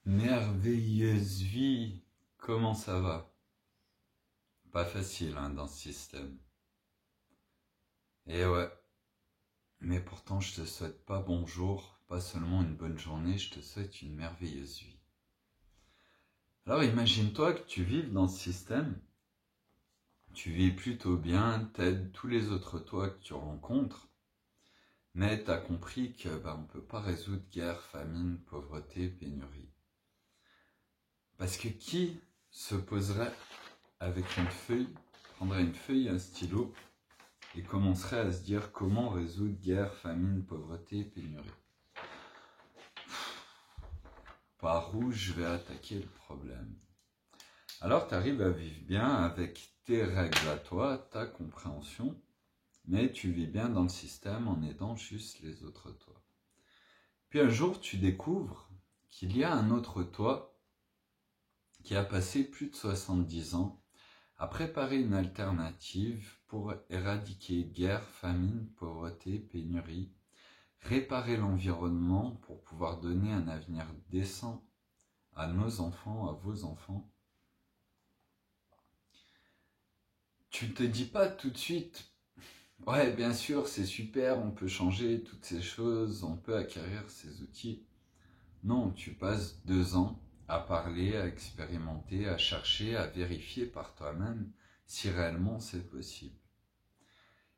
Merveilleuse vie, comment ça va? Pas facile dans ce système. Et ouais, mais pourtant je te souhaite pas bonjour, pas seulement une bonne journée, je te souhaite une merveilleuse vie. Alors imagine-toi que tu vives dans ce système, tu vis plutôt bien, t'aides tous les autres toi que tu rencontres, mais t'as compris que on peut pas résoudre guerre, famine, pauvreté, pénurie. Parce que qui se poserait avec une feuille, prendrait une feuille et un stylo et commencerait à se dire comment résoudre guerre, famine, pauvreté, pénurie. Par où je vais attaquer le problème? Alors tu arrives à vivre bien avec tes règles à toi, ta compréhension, mais tu vis bien dans le système en aidant juste les autres toi. Puis un jour tu découvres qu'il y a un autre toi qui a passé plus de 70 ans à préparer une alternative pour éradiquer guerre, famine, pauvreté, pénurie, réparer l'environnement pour pouvoir donner un avenir décent à nos enfants, à vos enfants. Tu te dis pas tout de suite, ouais bien sûr c'est super, on peut changer toutes ces choses, on peut acquérir ces outils. Non, tu passes 2 ans à parler, à expérimenter, à chercher, à vérifier par toi-même si réellement c'est possible.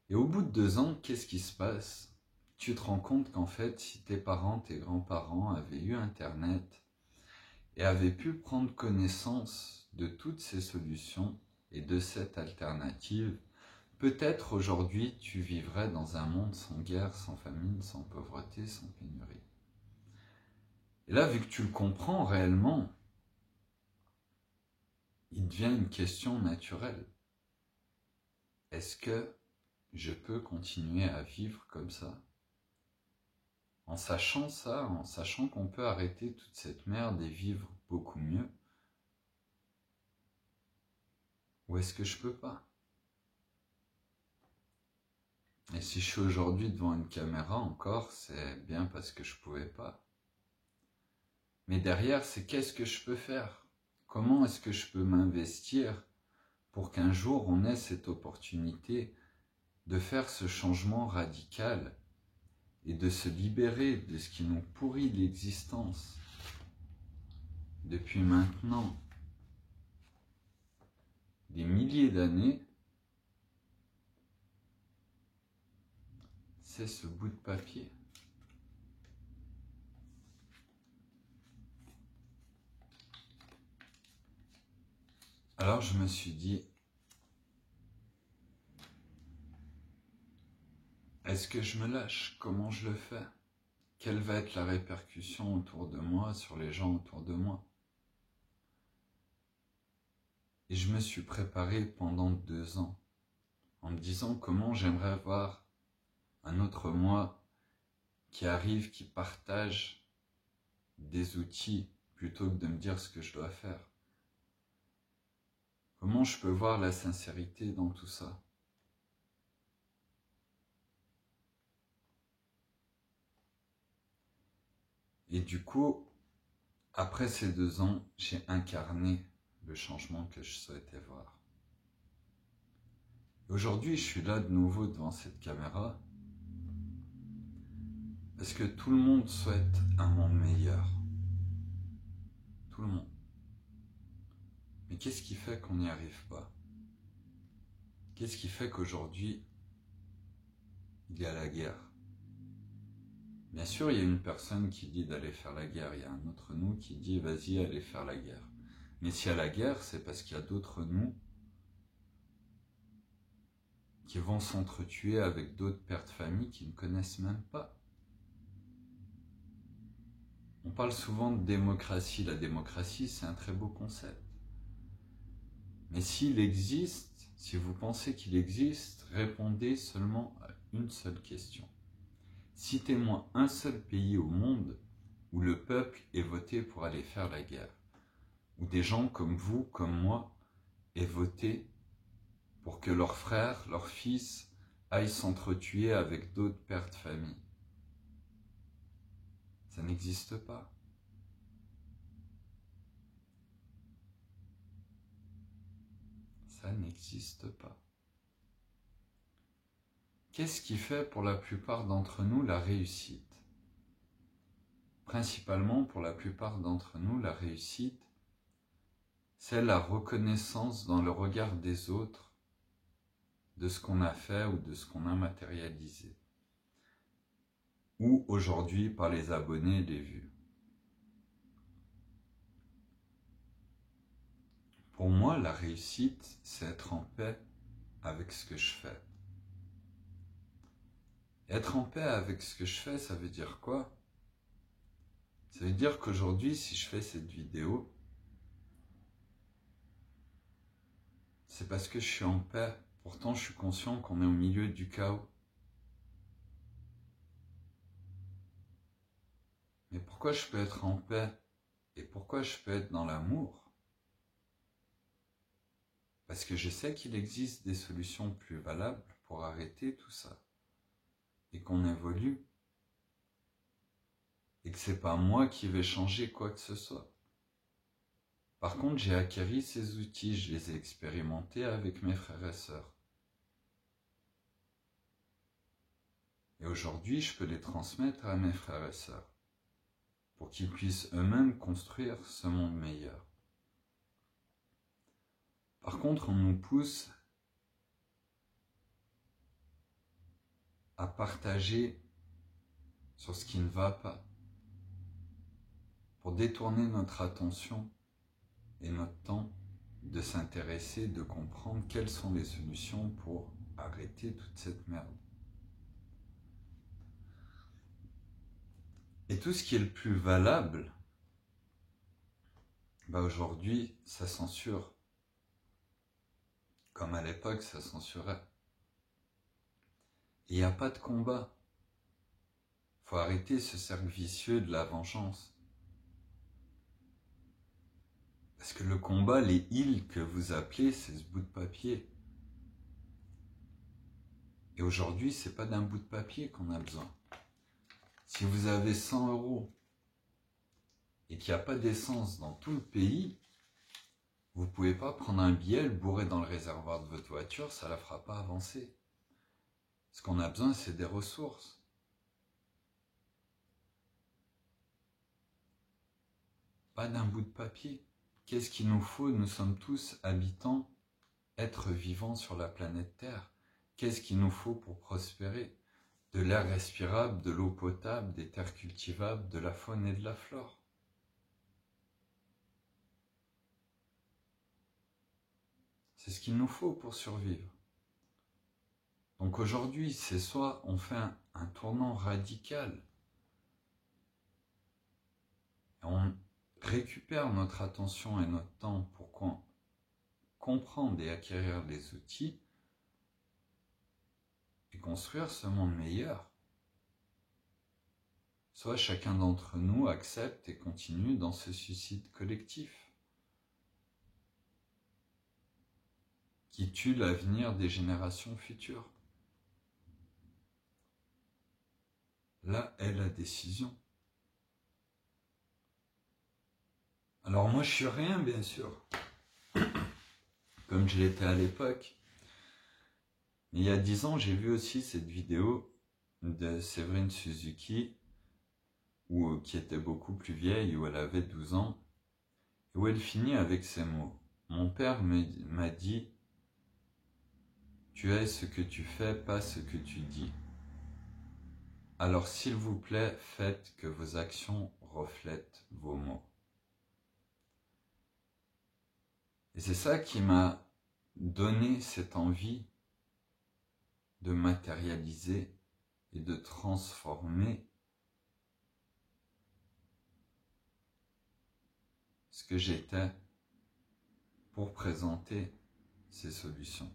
Et au bout de 2 ans, qu'est-ce qui se passe? Tu te rends compte qu'en fait, si tes parents, tes grands-parents avaient eu Internet et avaient pu prendre connaissance de toutes ces solutions et de cette alternative, peut-être aujourd'hui tu vivrais dans un monde sans guerre, sans famine, sans pauvreté, sans pénurie. Et là, vu que tu le comprends réellement, il devient une question naturelle. Est-ce que je peux continuer à vivre comme ça? En sachant ça, en sachant qu'on peut arrêter toute cette merde et vivre beaucoup mieux? Ou est-ce que je peux pas? Et si je suis aujourd'hui devant une caméra encore, c'est bien parce que je pouvais pas. Mais derrière, c'est qu'est-ce que je peux faire? Comment est-ce que je peux m'investir pour qu'un jour on ait cette opportunité de faire ce changement radical et de se libérer de ce qui nous pourrit l'existence depuis maintenant des milliers d'années, c'est ce bout de papier. Alors je me suis dit, est-ce que je me lâche? Comment je le fais? Quelle va être la répercussion autour de moi, sur les gens autour de moi? Et je me suis préparé pendant 2 ans, en me disant comment j'aimerais voir un autre moi qui arrive, qui partage des outils plutôt que de me dire ce que je dois faire. Comment je peux voir la sincérité dans tout ça? Et du coup, après ces 2 ans, j'ai incarné le changement que je souhaitais voir. Aujourd'hui, je suis là de nouveau devant cette caméra parce que tout le monde souhaite un monde meilleur. Tout le monde. Mais qu'est-ce qui fait qu'on n'y arrive pas? Qu'est-ce qui fait qu'aujourd'hui, il y a la guerre? Bien sûr, il y a une personne qui dit d'aller faire la guerre, il y a un autre nous qui dit vas-y, allez faire la guerre. Mais s'il y a la guerre, c'est parce qu'il y a d'autres nous qui vont s'entretuer avec d'autres pères de famille qui ne connaissent même pas. On parle souvent de démocratie. La démocratie, c'est un très beau concept. Mais s'il existe, si vous pensez qu'il existe, répondez seulement à une seule question. Citez-moi un seul pays au monde où le peuple ait voté pour aller faire la guerre, où des gens comme vous, comme moi, aient voté pour que leurs frères, leurs fils aillent s'entretuer avec d'autres pères de famille. Ça n'existe pas. Ça n'existe pas. Qu'est-ce qui fait pour la plupart d'entre nous la réussite? Principalement pour la plupart d'entre nous, la réussite, c'est la reconnaissance dans le regard des autres de ce qu'on a fait ou de ce qu'on a matérialisé. Ou aujourd'hui par les abonnés et les vues. Pour moi, la réussite, c'est être en paix avec ce que je fais. Être en paix avec ce que je fais, ça veut dire quoi? Ça veut dire qu'aujourd'hui, si je fais cette vidéo, c'est parce que je suis en paix. Pourtant, je suis conscient qu'on est au milieu du chaos. Mais pourquoi je peux être en paix? Et pourquoi je peux être dans l'amour? Parce que je sais qu'il existe des solutions plus valables pour arrêter tout ça. Et qu'on évolue. Et que c'est pas moi qui vais changer quoi que ce soit. Par contre, j'ai acquis ces outils, je les ai expérimentés avec mes frères et sœurs. Et aujourd'hui, je peux les transmettre à mes frères et sœurs pour qu'ils puissent eux-mêmes construire ce monde meilleur. Par contre, on nous pousse à partager sur ce qui ne va pas, pour détourner notre attention et notre temps de s'intéresser, de comprendre quelles sont les solutions pour arrêter toute cette merde. Et tout ce qui est le plus valable, aujourd'hui, ça censure. Comme à l'époque, ça censurait. Il n'y a pas de combat. Il faut arrêter ce cercle vicieux de la vengeance. Parce que le combat, les îles que vous appelez, c'est ce bout de papier. Et aujourd'hui, c'est pas d'un bout de papier qu'on a besoin. Si vous avez 100 € et qu'il n'y a pas d'essence dans tout le pays, vous ne pouvez pas prendre un billet, le bourrer dans le réservoir de votre voiture, ça ne la fera pas avancer. Ce qu'on a besoin, c'est des ressources. Pas d'un bout de papier. Qu'est-ce qu'il nous faut? Nous sommes tous habitants, êtres vivants sur la planète Terre. Qu'est-ce qu'il nous faut pour prospérer? De l'air respirable, de l'eau potable, des terres cultivables, de la faune et de la flore. C'est ce qu'il nous faut pour survivre. Donc aujourd'hui, c'est soit on fait un tournant radical, et on récupère notre attention et notre temps pour comprendre et acquérir les outils, et construire ce monde meilleur. Soit chacun d'entre nous accepte et continue dans ce suicide collectif qui tue l'avenir des générations futures. Là est la décision. Alors moi je suis rien bien sûr, comme je l'étais à l'époque. Mais il y a 10 ans, j'ai vu aussi cette vidéo de Séverine Suzuki, qui était beaucoup plus vieille, où elle avait 12 ans, et où elle finit avec ces mots. Mon père m'a dit, tu es ce que tu fais, pas ce que tu dis. Alors s'il vous plaît, faites que vos actions reflètent vos mots. Et c'est ça qui m'a donné cette envie de matérialiser et de transformer ce que j'étais pour présenter ces solutions.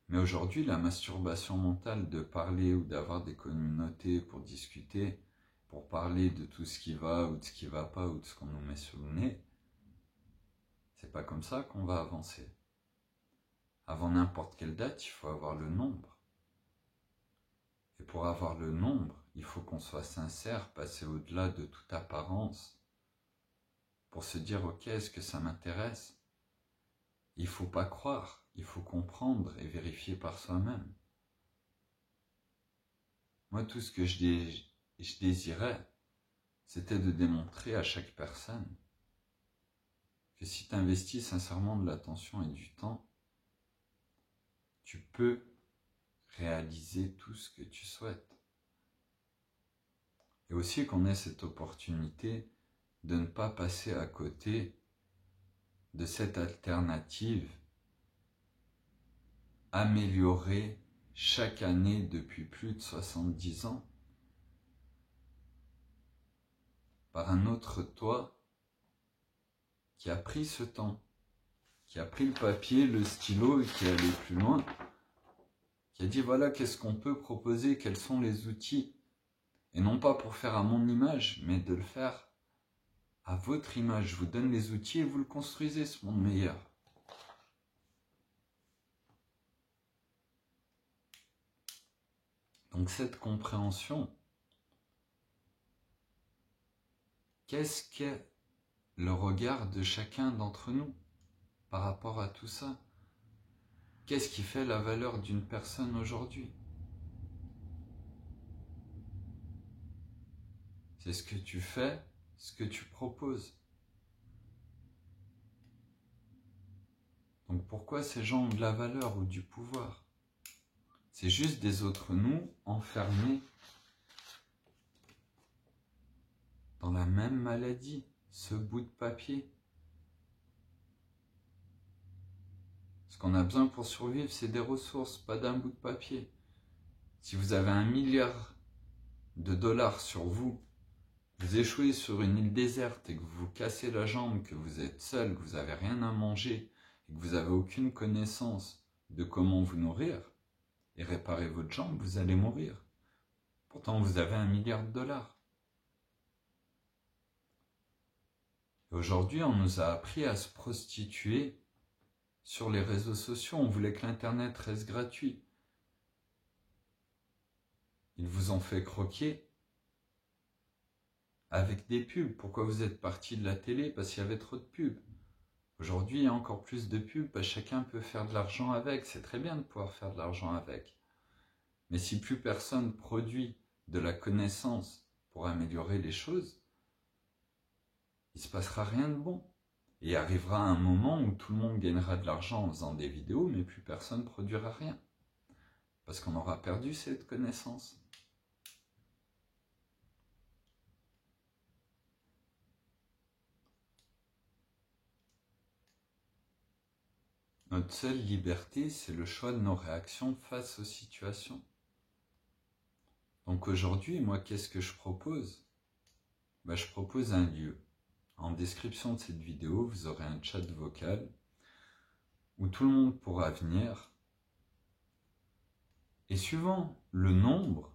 Mais aujourd'hui, la masturbation mentale de parler ou d'avoir des communautés pour discuter, pour parler de tout ce qui va ou de ce qui ne va pas ou de ce qu'on nous met sous le nez, c'est pas comme ça qu'on va avancer. Avant n'importe quelle date, il faut avoir le nombre. Et pour avoir le nombre, il faut qu'on soit sincère, passer au-delà de toute apparence, pour se dire, ok, est-ce que ça m'intéresse? Il ne faut pas croire, il faut comprendre et vérifier par soi-même. Moi, tout ce que je désirais, c'était de démontrer à chaque personne que si tu investis sincèrement de l'attention et du temps, tu peux réaliser tout ce que tu souhaites. Et aussi qu'on ait cette opportunité de ne pas passer à côté de cette alternative améliorée chaque année depuis plus de 70 ans par un autre toi qui a pris ce temps, qui a pris le papier, le stylo et qui est allé plus loin, qui a dit voilà qu'est-ce qu'on peut proposer, quels sont les outils, et non pas pour faire à mon image, mais de le faire à votre image. Je vous donne les outils et vous le construisez, ce monde meilleur. Donc cette compréhension, qu'est-ce qu'est le regard de chacun d'entre nous par rapport à tout ça? Qu'est-ce qui fait la valeur d'une personne aujourd'hui? C'est ce que tu fais, ce que tu proposes. Donc pourquoi ces gens ont de la valeur ou du pouvoir? C'est juste des autres nous enfermés dans la même maladie, ce bout de papier. Ce qu'on a besoin pour survivre, c'est des ressources, pas d'un bout de papier. Si vous avez 1 milliard de dollars sur vous, vous échouez sur une île déserte et que vous vous cassez la jambe, que vous êtes seul, que vous n'avez rien à manger et que vous n'avez aucune connaissance de comment vous nourrir et réparer votre jambe, vous allez mourir. Pourtant, vous avez 1 milliard de dollars. Et aujourd'hui, on nous a appris à se prostituer sur les réseaux sociaux. On voulait que l'Internet reste gratuit. Ils vous ont fait croquer avec des pubs. Pourquoi vous êtes parti de la télé? Parce qu'il y avait trop de pubs. Aujourd'hui, il y a encore plus de pubs, parce que chacun peut faire de l'argent avec. C'est très bien de pouvoir faire de l'argent avec. Mais si plus personne produit de la connaissance pour améliorer les choses, il ne se passera rien de bon. Et arrivera un moment où tout le monde gagnera de l'argent en faisant des vidéos, mais plus personne ne produira rien. Parce qu'on aura perdu cette connaissance. Notre seule liberté, c'est le choix de nos réactions face aux situations. Donc aujourd'hui, moi, qu'est-ce que je propose? Je propose un lieu. En description de cette vidéo, vous aurez un chat vocal où tout le monde pourra venir. Et suivant le nombre,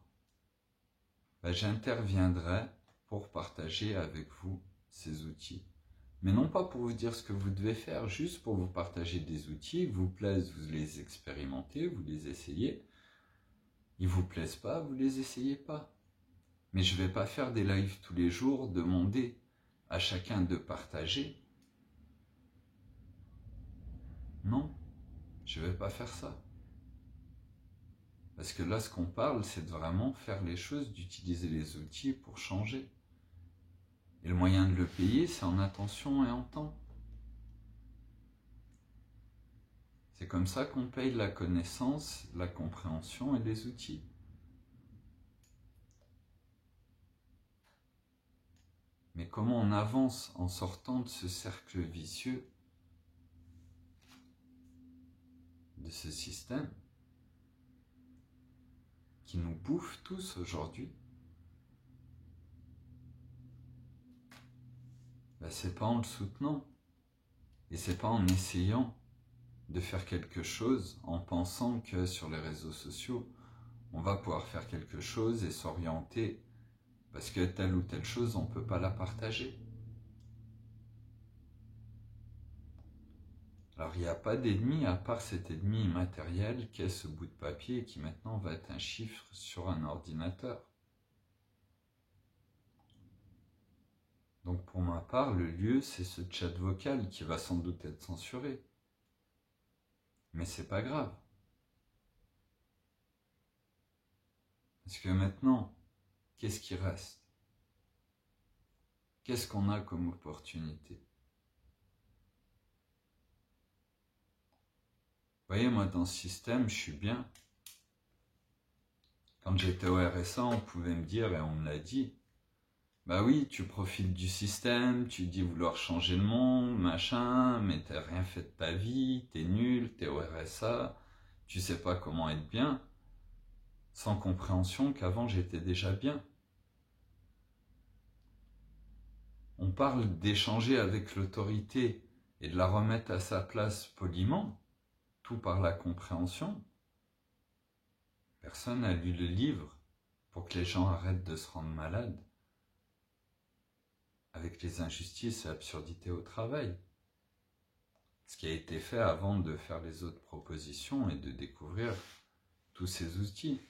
j'interviendrai pour partager avec vous ces outils. Mais non pas pour vous dire ce que vous devez faire, juste pour vous partager des outils, vous plaisent, vous les expérimentez, vous les essayez. Ils vous plaisent pas, vous les essayez pas. Mais je vais pas faire des lives tous les jours, demander à chacun de partager. Non, je vais pas faire ça. Parce que là, ce qu'on parle, c'est de vraiment faire les choses, d'utiliser les outils pour changer. Et le moyen de le payer, c'est en attention et en temps. C'est comme ça qu'on paye la connaissance, la compréhension et les outils. Mais comment on avance en sortant de ce cercle vicieux, de ce système qui nous bouffe tous aujourd'hui? C'est pas en le soutenant, et c'est pas en essayant de faire quelque chose en pensant que sur les réseaux sociaux, on va pouvoir faire quelque chose et s'orienter parce que telle ou telle chose, on ne peut pas la partager. Alors il n'y a pas d'ennemi à part cet ennemi immatériel qu'est ce bout de papier qui maintenant va être un chiffre sur un ordinateur. Donc pour ma part, le lieu, c'est ce chat vocal qui va sans doute être censuré. Mais c'est pas grave. Parce que maintenant, qu'est-ce qui reste? Qu'est-ce qu'on a comme opportunité? Vous voyez, moi, dans ce système, je suis bien. Quand j'étais au RSA, on pouvait me dire, et on me l'a dit, bah oui, tu profites du système, tu dis vouloir changer le monde, machin, mais t'as rien fait de ta vie, t'es nul, t'es au RSA, tu sais pas comment être bien, sans compréhension qu'avant j'étais déjà bien. On parle d'échanger avec l'autorité et de la remettre à sa place poliment, tout par la compréhension. Personne n'a lu le livre pour que les gens arrêtent de se rendre malades avec les injustices et absurdités au travail. Ce qui a été fait avant de faire les autres propositions et de découvrir tous ces outils.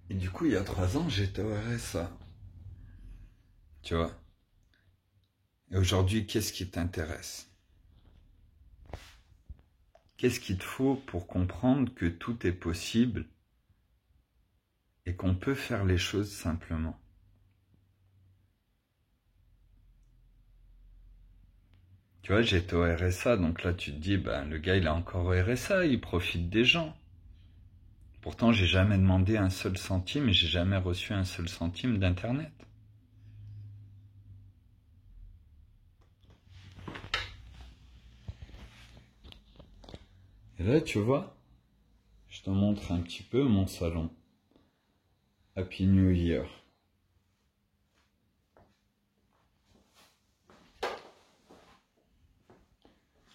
Et du coup, il y a 3 ans, j'étais au RSA. Tu vois? Et aujourd'hui, qu'est-ce qui t'intéresse? Qu'est-ce qu'il te faut pour comprendre que tout est possible et qu'on peut faire les choses simplement? Tu vois, j'étais au RSA, donc là tu te dis, ben, le gars il est encore au RSA, il profite des gens. Pourtant, j'ai jamais demandé un seul centime et j'ai jamais reçu un seul centime d'Internet. Et là, tu vois, je te montre un petit peu mon salon. Happy New Year.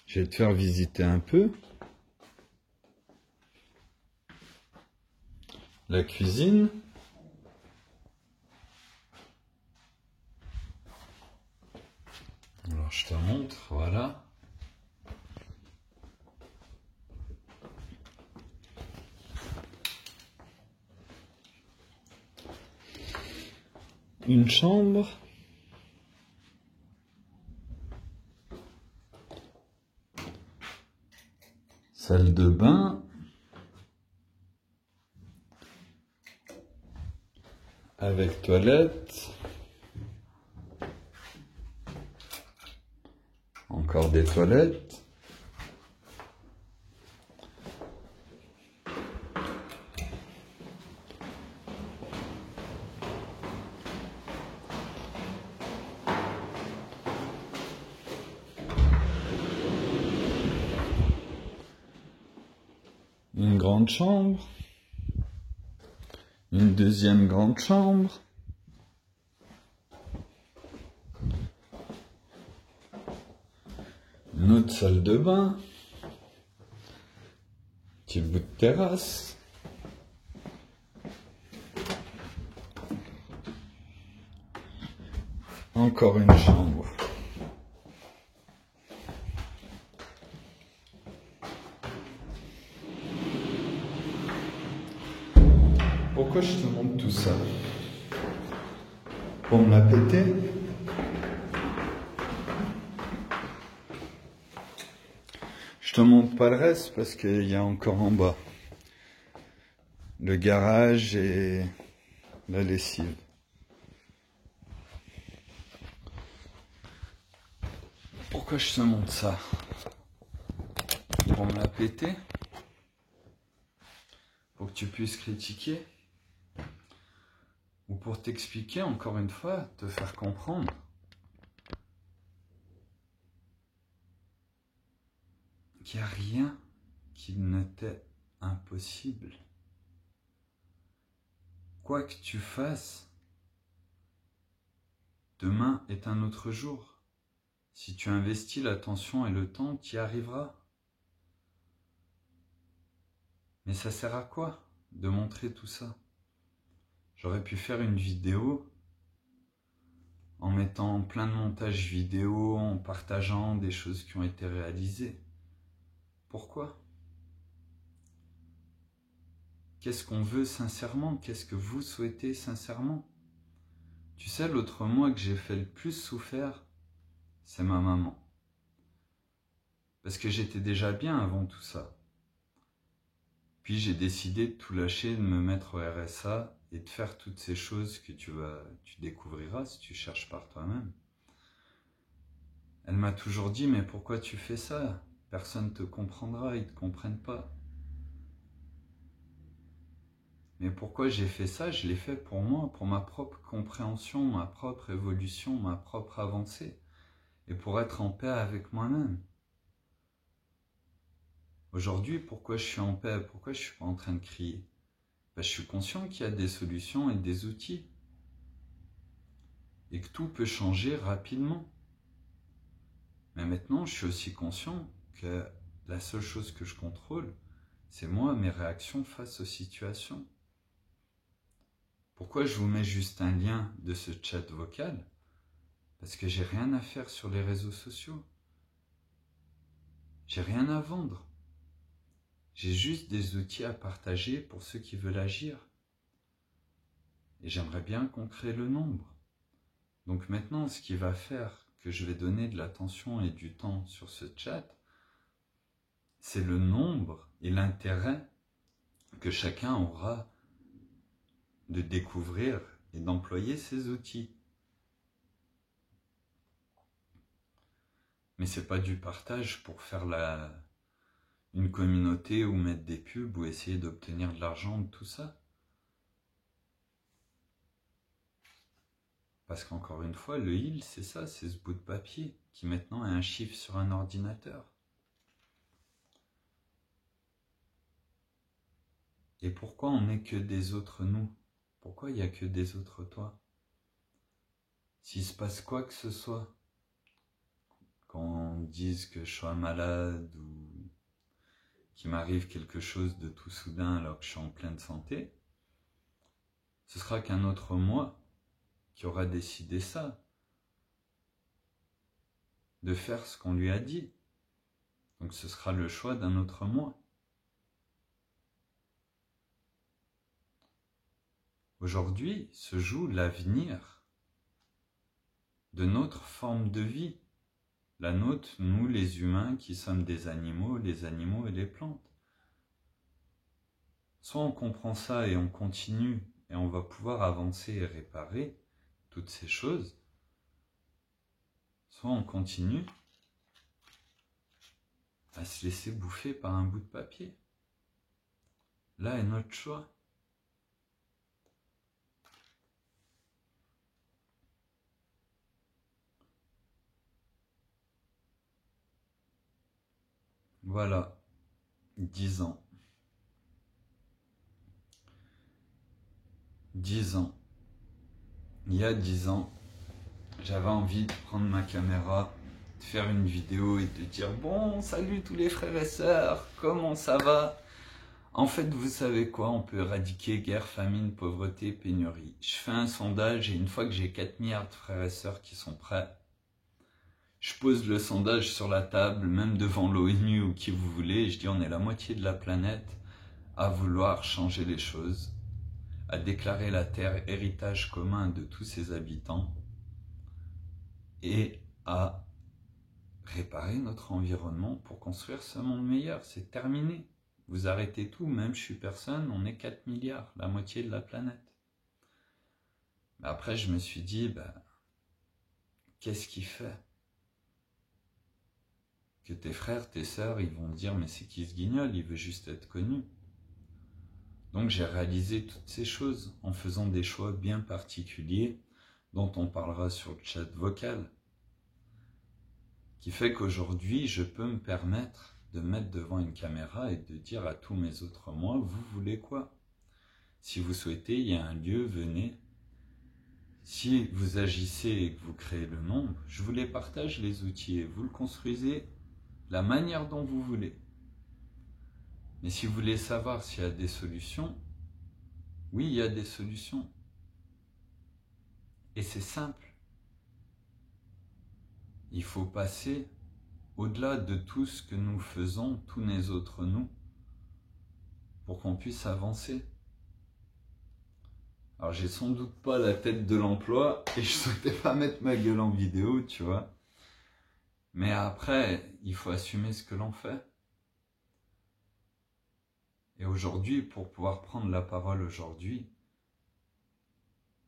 Je vais te faire visiter un peu la cuisine. Alors je te montre, voilà. Une chambre. Salle de bain. Avec toilette. Encore des toilettes. Une grande chambre. Une deuxième grande chambre. Une autre salle de bain. Petit bout de terrasse. Encore une chambre. Pourquoi je te montre tout ça? Pour me la péter? Je te montre pas le reste parce qu'il y a encore en bas le garage et la lessive. Pourquoi je te montre ça? Pour me la péter? Pour que tu puisses critiquer? Ou pour t'expliquer encore une fois, te faire comprendre qu'il n'y a rien qui ne t'est impossible. Quoi que tu fasses, demain est un autre jour. Si tu investis l'attention et le temps, tu y arriveras. Mais ça sert à quoi de montrer tout ça? J'aurais pu faire une vidéo en mettant plein de montages vidéo, en partageant des choses qui ont été réalisées. Pourquoi? qu'est-ce qu'on veut sincèrement, qu'est-ce que vous souhaitez sincèrement. Tu sais, l'autre moi que j'ai fait le plus souffrir, c'est ma maman. Parce que j'étais déjà bien avant tout ça. Puis j'ai décidé de tout lâcher, de me mettre au RSA et de faire toutes ces choses que tu découvriras si tu cherches par toi-même. Elle m'a toujours dit, mais pourquoi tu fais ça? Personne ne te comprendra, ils ne te comprennent pas. Mais pourquoi j'ai fait ça? Je l'ai fait pour moi, pour ma propre compréhension, ma propre évolution, ma propre avancée. Et pour être en paix avec moi-même. Aujourd'hui, pourquoi je suis en paix? Pourquoi je ne suis pas en train de crier? Je suis conscient qu'il y a des solutions et des outils. Et que tout peut changer rapidement. Mais maintenant, je suis aussi conscient que la seule chose que je contrôle, c'est moi, mes réactions face aux situations. Pourquoi je vous mets juste un lien de ce chat vocal? Parce que j'ai rien à faire sur les réseaux sociaux. J'ai rien à vendre. J'ai juste des outils à partager pour ceux qui veulent agir. Et j'aimerais bien qu'on crée le nombre. Donc maintenant, ce qui va faire que je vais donner de l'attention et du temps sur ce chat, c'est le nombre et l'intérêt que chacun aura de découvrir et d'employer ces outils. Mais c'est pas du partage pour faire une communauté ou mettre des pubs ou essayer d'obtenir de l'argent de tout ça. Parce qu'encore une fois, le heal, c'est ça, c'est ce bout de papier qui maintenant est un chiffre sur un ordinateur. Et pourquoi on n'est que des autres nous? Pourquoi il n'y a que des autres toi? S'il se passe quoi que ce soit, quand on dise que je sois malade ou qu'il m'arrive quelque chose de tout soudain alors que je suis en pleine santé, ce sera qu'un autre moi qui aura décidé ça, de faire ce qu'on lui a dit. Donc ce sera le choix d'un autre moi. Aujourd'hui se joue l'avenir de notre forme de vie, la nôtre, nous les humains qui sommes des animaux, les animaux et les plantes. Soit on comprend ça et on continue et on va pouvoir avancer et réparer toutes ces choses, soit on continue à se laisser bouffer par un bout de papier. Là est notre choix. Voilà, 10 ans. 10 ans. Il y a 10 ans, j'avais envie de prendre ma caméra, de faire une vidéo et de dire « Bon, salut tous les frères et sœurs, comment ça va ?» En fait, vous savez quoi? On peut éradiquer guerre, famine, pauvreté, pénurie. Je fais un sondage et une fois que j'ai 4 milliards de frères et sœurs qui sont prêts, je pose le sondage sur la table, même devant l'ONU ou qui vous voulez, et je dis on est la moitié de la planète à vouloir changer les choses, à déclarer la Terre héritage commun de tous ses habitants et à réparer notre environnement pour construire ce monde meilleur. C'est terminé. Vous arrêtez tout, même je suis personne, on est 4 milliards, la moitié de la planète. Mais après, je me suis dit, qu'est-ce qui fait que tes frères, tes sœurs, ils vont dire, mais c'est qui ce guignol, il veut juste être connu. Donc j'ai réalisé toutes ces choses en faisant des choix bien particuliers, dont on parlera sur le chat vocal, qui fait qu'aujourd'hui, je peux me permettre de mettre devant une caméra et de dire à tous mes autres moi, vous voulez quoi? Si vous souhaitez, il y a un lieu, venez. Si vous agissez et que vous créez le nombre, je vous les partage les outils et vous le construisez la manière dont vous voulez. Mais si vous voulez savoir s'il y a des solutions, oui, il y a des solutions. Et c'est simple. Il faut passer au-delà de tout ce que nous faisons, tous les autres nous, pour qu'on puisse avancer. Alors j'ai sans doute pas la tête de l'emploi et je souhaitais pas mettre ma gueule en vidéo, tu vois. Mais après, il faut assumer ce que l'on fait. Et aujourd'hui, pour pouvoir prendre la parole aujourd'hui,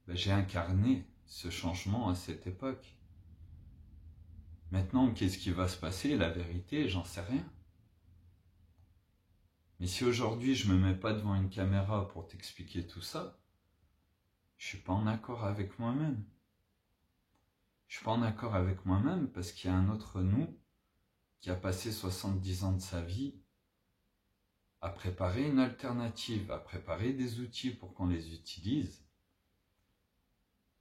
j'ai incarné ce changement à cette époque. Maintenant, qu'est-ce qui va se passer? La vérité, j'en sais rien. Mais si aujourd'hui je me mets pas devant une caméra pour t'expliquer tout ça, je suis pas en accord avec moi-même. Je suis pas en accord avec moi-même parce qu'il y a un autre nous qui a passé 70 ans de sa vie à préparer une alternative, à préparer des outils pour qu'on les utilise.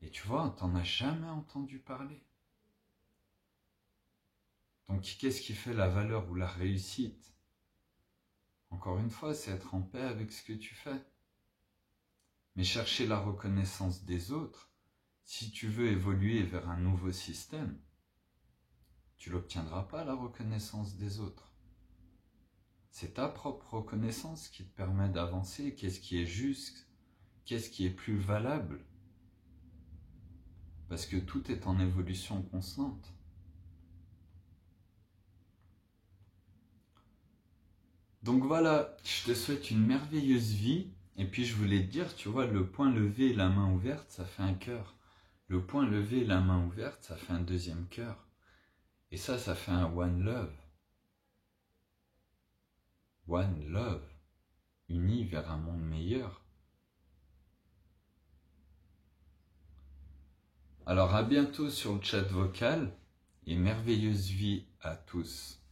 Et tu vois, on t'en a jamais entendu parler. Donc qu'est-ce qui fait la valeur ou la réussite? Encore une fois, c'est être en paix avec ce que tu fais. Mais chercher la reconnaissance des autres, si tu veux évoluer vers un nouveau système, tu n'obtiendras pas la reconnaissance des autres. C'est ta propre reconnaissance qui te permet d'avancer, qu'est-ce qui est juste, qu'est-ce qui est plus valable. Parce que tout est en évolution constante. Donc voilà, je te souhaite une merveilleuse vie. Et puis je voulais te dire, tu vois, le poing levé et la main ouverte, ça fait un cœur. Le poing levé et la main ouverte, ça fait un deuxième cœur. Et ça fait un one love. One love, unis vers un monde meilleur. Alors à bientôt sur le chat vocal et merveilleuse vie à tous.